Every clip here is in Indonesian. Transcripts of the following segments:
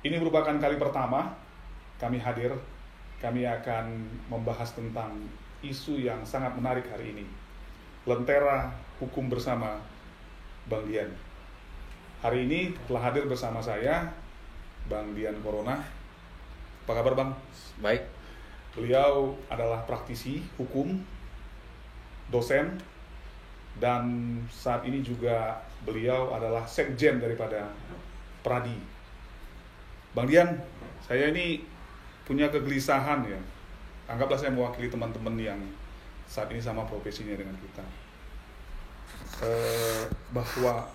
Ini merupakan kali pertama kami hadir. Kami akan membahas tentang isu yang sangat menarik hari ini. Lentera Hukum bersama Bang Dian. Hari ini telah hadir bersama saya Bang Dian Corona. Apa kabar Bang? Baik. Beliau adalah praktisi hukum, dosen, dan saat ini juga beliau adalah sekjen daripada Pradi. Bang Dian, saya ini punya kegelisahan ya. Anggaplah saya mewakili teman-teman yang saat ini sama profesinya dengan kita. Bahwa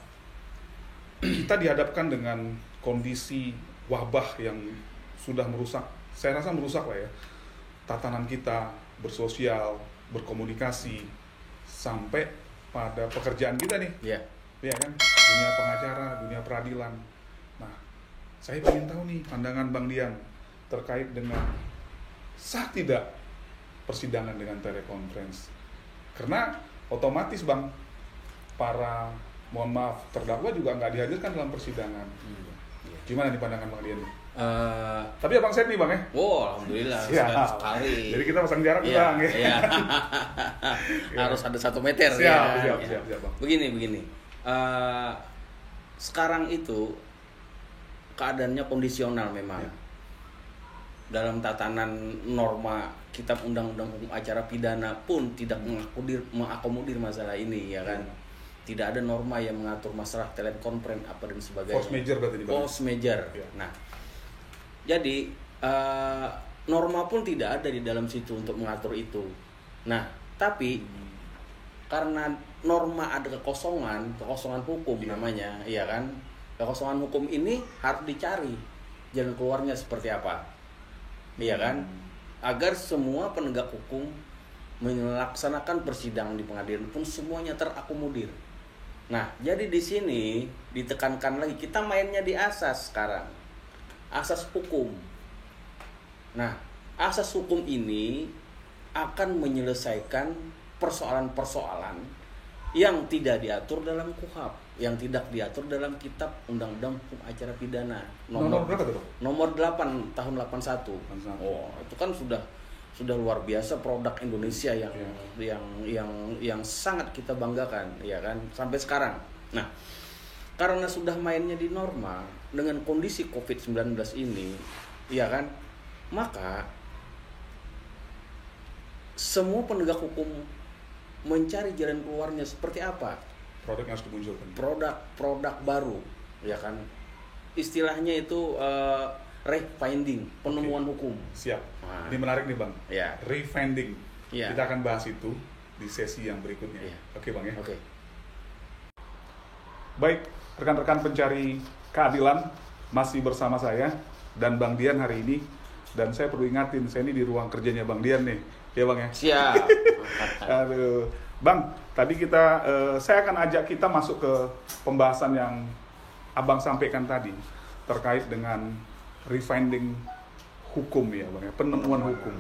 kita dihadapkan dengan kondisi wabah yang sudah merusak, saya rasa merusak lah ya, tatanan kita bersosial, berkomunikasi, sampai pada pekerjaan kita nih. Iya. Ya kan, dunia pengacara, dunia peradilan. Nah, saya ingin tahu nih pandangan Bang Dian terkait dengan sah tidak persidangan dengan telekonferensi. Karena otomatis Bang, para mohon maaf terdakwa juga nggak dihadirkan dalam persidangan. Gimana nih pandangan Bang Dian? Tapi abang set nih Bang ya? Oh, alhamdulillah sekali. Jadi kita pasang jarak Bang ya. Iya. Harus ada 1 meter. Siap Bang. Begini. Sekarang itu keadaannya kondisional memang. Ya. Dalam tatanan norma Kitab Undang-Undang Hukum Acara Pidana pun tidak mengakomodir masalah ini, ya kan? Tidak ada norma yang mengatur masalah telekonferensi apa dan sebagainya. Force major berarti di Force major. Ya. Nah, jadi norma pun tidak ada di dalam situ untuk mengatur itu. Nah, tapi karena norma ada kekosongan hukum namanya, ya kan? Kekosongan hukum ini harus dicari jalan keluarnya seperti apa, iya kan? Agar semua penegak hukum melaksanakan persidangan di pengadilan pun semuanya terakomodir. Nah, jadi di sini ditekankan lagi, kita mainnya di asas sekarang, asas hukum. Nah, asas hukum ini akan menyelesaikan persoalan-persoalan yang tidak diatur dalam KUHP, yang tidak diatur dalam Kitab Undang-Undang Hukum Acara Pidana nomor berapa tuh? Nomor 8 tahun 81. Oh, itu kan sudah luar biasa produk Indonesia yang sangat kita banggakan, ya kan, sampai sekarang. Nah, karena sudah mainnya di norma dengan kondisi COVID-19 ini, ya kan, maka semua penegak hukum mencari jalan keluarnya seperti apa? Produk yang harus dimunculkan. Produk baru, ya kan? Istilahnya itu refinding, penemuan hukum. Siap. Nah, ini menarik nih Bang. Ya. Refinding. Ya. Kita akan bahas itu di sesi yang berikutnya. Ya. Oke Bang ya. Oke. Baik, rekan-rekan pencari keadilan masih bersama saya dan Bang Dian hari ini. Dan saya perlu ingatin, saya ini di ruang kerjanya Bang Dian nih. Ya Bang ya. Siap. Aduh. Bang, tadi saya akan ajak kita masuk ke pembahasan yang Abang sampaikan tadi terkait dengan refinding hukum ya Bang ya, penemuan hukum.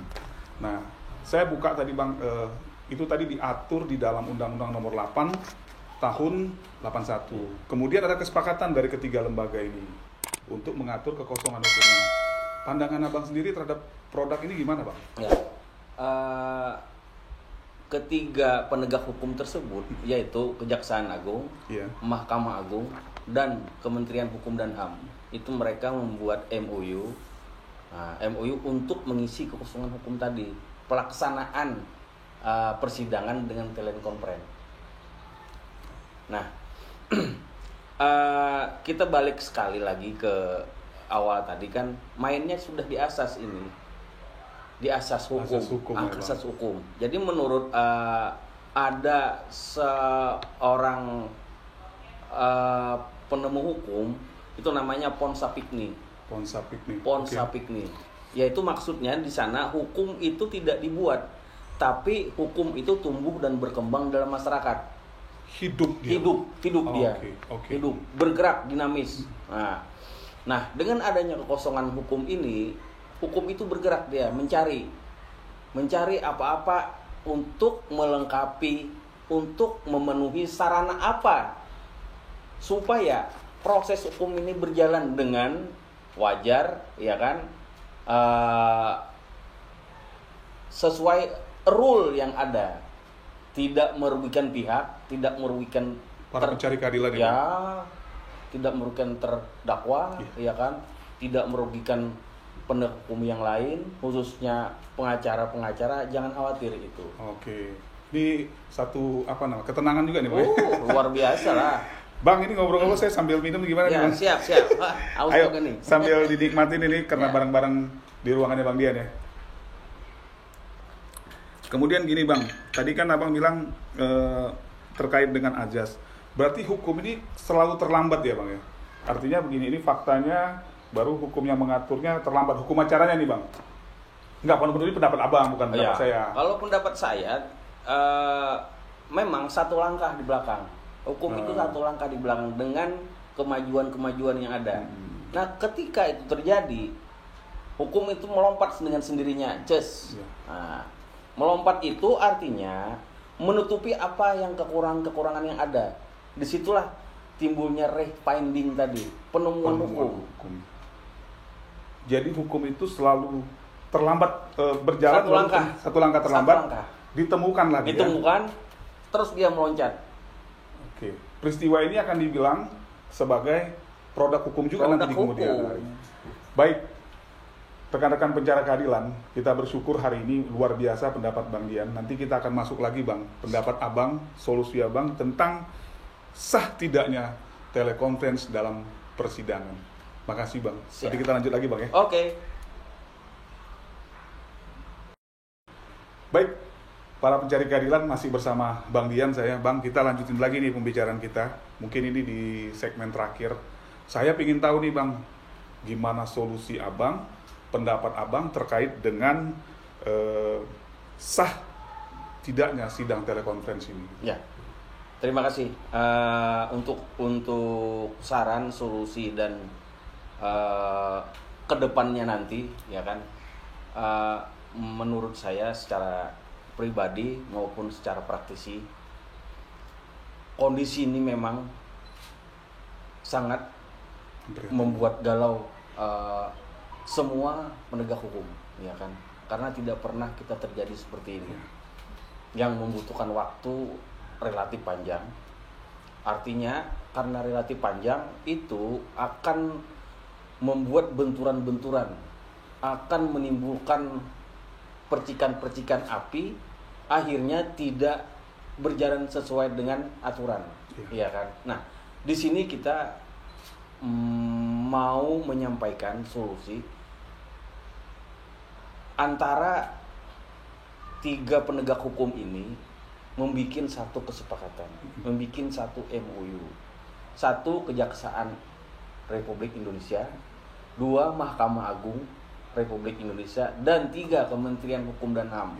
Nah, saya buka tadi Bang, itu tadi diatur di dalam Undang-Undang Nomor 8 tahun 81. Kemudian ada kesepakatan dari ketiga lembaga ini untuk mengatur kekosongan hukum. Pandangan Abang sendiri terhadap produk ini gimana Bang? Ya. Ketiga penegak hukum tersebut, yaitu Kejaksaan Agung, Mahkamah Agung, dan Kementerian Hukum dan HAM, itu mereka membuat MOU, MOU untuk mengisi kekosongan hukum tadi, pelaksanaan persidangan dengan telekonferensi. Nah, kita balik sekali lagi ke awal tadi kan, mainnya sudah di asas ini. Di asas hukum. Jadi menurut ada seorang penemu hukum itu namanya Ponsapikni. Okay. Yaitu maksudnya di sana hukum itu tidak dibuat, tapi hukum itu tumbuh dan berkembang dalam masyarakat. Hidup dia. Okay. Hidup, bergerak, dinamis. Nah, dengan adanya kekosongan hukum ini, hukum itu bergerak, dia mencari apa-apa untuk melengkapi, untuk memenuhi sarana apa supaya proses hukum ini berjalan dengan wajar, ya kan, sesuai rule yang ada, tidak merugikan pihak, tidak merugikan para pencari keadilan ini. ya, tidak merugikan terdakwa, ya kan, tidak merugikan penegak hukum yang lain, khususnya pengacara-pengacara, jangan khawatir itu. Oke. Ini satu ketenangan juga nih, Bang. Luar biasa lah. Bang, ini ngobrol-ngobrol saya sambil minum gimana Ya, nih, Bang? siap. Ayo, Nih. sambil dinikmatin ini karena Ya. bareng-bareng di ruangannya Bang Dian ya. Kemudian gini Bang, tadi kan Abang bilang terkait dengan ajas. Berarti hukum ini selalu terlambat ya Bang ya? Artinya begini, ini faktanya baru hukum yang mengaturnya terlambat. Hukum acaranya nih Bang. Enggak, ini pendapat Abang, bukan pendapat saya. Kalau pendapat saya, memang satu langkah di belakang. Hukum itu satu langkah di belakang dengan kemajuan-kemajuan yang ada. Nah, ketika itu terjadi, hukum itu melompat dengan sendirinya, just. Nah, melompat itu artinya menutupi apa yang kekurangan-kekurangan yang ada. Disitulah timbulnya refinding tadi, penemuan hukum. Jadi hukum itu selalu terlambat berjalan, satu langkah terlambat, ditemukan lagi. Ditemukan, terus dia meloncat. Oke, peristiwa ini akan dibilang sebagai produk hukum juga nanti di kemudian hari. Baik, rekan-rekan pencari keadilan, kita bersyukur hari ini luar biasa pendapat Bang Dian. Nanti kita akan masuk lagi Bang, pendapat Abang, solusi Abang tentang sah tidaknya telekonferensi dalam persidangan. Makasih Bang. Nanti kita lanjut lagi Bang ya. Oke. Baik, para pencari keadilan masih bersama Bang Dian saya. Bang, kita lanjutin lagi nih pembicaraan kita. Mungkin ini di segmen terakhir. Saya ingin tahu nih Bang, gimana solusi Abang, pendapat Abang terkait dengan sah tidaknya sidang telekonferensi ini. Ya, terima kasih untuk saran, solusi dan kedepannya nanti, ya kan. Menurut saya secara pribadi maupun secara praktisi, kondisi ini memang sangat membuat galau semua penegak hukum, ya kan, karena tidak pernah kita terjadi seperti ini, yang membutuhkan waktu relatif panjang. Artinya karena relatif panjang itu akan membuat benturan-benturan, akan menimbulkan percikan-percikan api, akhirnya tidak berjalan sesuai dengan aturan, ya kan. Nah, di sini kita mau menyampaikan solusi antara tiga penegak hukum ini membuat satu kesepakatan, membuat satu MOU. Satu, Kejaksaan Republik Indonesia, dua, Mahkamah Agung Republik Indonesia, dan tiga, Kementerian Hukum dan HAM.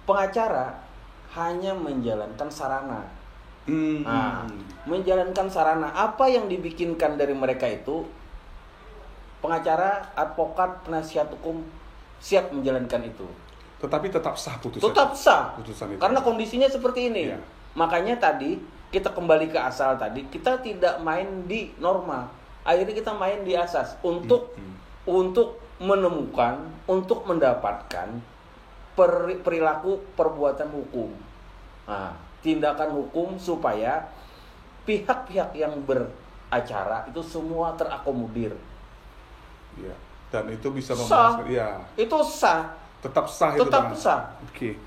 Pengacara hanya menjalankan sarana. Nah, menjalankan sarana. Apa yang dibikinkan dari mereka itu, pengacara, advokat, penasihat hukum siap menjalankan itu. Tetapi tetap sah putusan. Tetap sah. Putusan itu. Karena kondisinya seperti ini. Ya. Makanya tadi kita kembali ke asal tadi, kita tidak main di norma. Akhirnya kita main di asas untuk menemukan, untuk mendapatkan perilaku perbuatan hukum. Nah, tindakan hukum supaya pihak-pihak yang beracara itu semua terakomodir. Ya. Dan itu bisa memuaskan. Ya. Itu sah. Tetap sah. Tetap itu sah. Oke.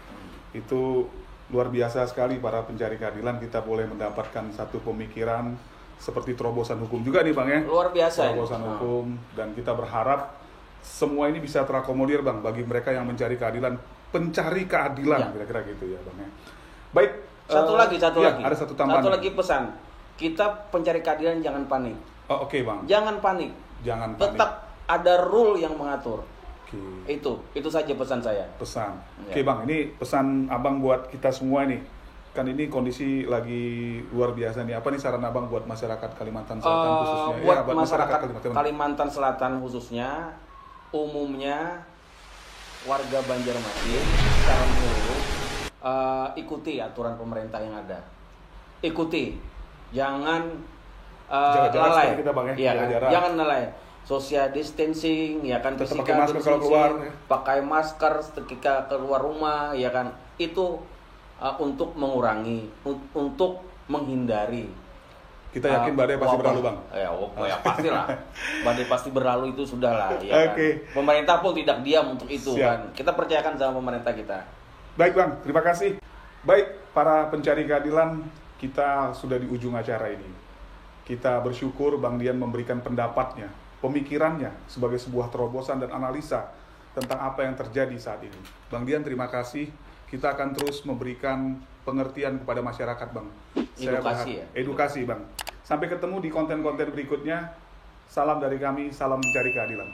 Itu luar biasa sekali para pencari keadilan, kita boleh mendapatkan satu pemikiran seperti terobosan hukum juga nih Bang ya. Luar biasa. Terobosan hukum, dan kita berharap semua ini bisa terakomodir Bang bagi mereka yang mencari keadilan, pencari keadilan, kira-kira gitu ya Bang ya. Baik. Satu lagi. Ada satu tambahan. Satu lagi pesan. Kita pencari keadilan jangan panik. Oh, oke Bang. Jangan panik. Tetap ada rule yang mengatur. Itu saja pesan saya. Pesan. Oke Bang, ini pesan Abang buat kita semua nih. Kan ini kondisi lagi luar biasa nih. Apa nih saran Abang buat masyarakat Kalimantan Selatan khususnya? Buat masyarakat Kalimantan Selatan khususnya, umumnya warga Banjarmasin secara menyeluruh, ikuti aturan pemerintah yang ada. Ikuti, jangan lalai. Kita, Bang, ya? Jangan lalai. social distancing, ya kan, Tetap physical pakai masker kalau distancing, keluar, ya. pakai masker ketika keluar rumah, ya kan, itu untuk mengurangi, untuk menghindari. Kita yakin badai pasti berlalu, Bang. Ya pastilah. Badai pasti berlalu itu sudah lah, ya kan. Oke. Pemerintah pun tidak diam untuk itu. Siap. Kan. Kita percayakan sama pemerintah kita. Baik, Bang, terima kasih. Baik, para pencari keadilan, kita sudah di ujung acara ini. Kita bersyukur Bang Dian memberikan pendapatnya, pemikirannya sebagai sebuah terobosan dan analisa tentang apa yang terjadi saat ini. Bang Dian, terima kasih. Kita akan terus memberikan pengertian kepada masyarakat, Bang. Edukasi, Bang. Sampai ketemu di konten-konten berikutnya. Salam dari kami, salam mencari keadilan.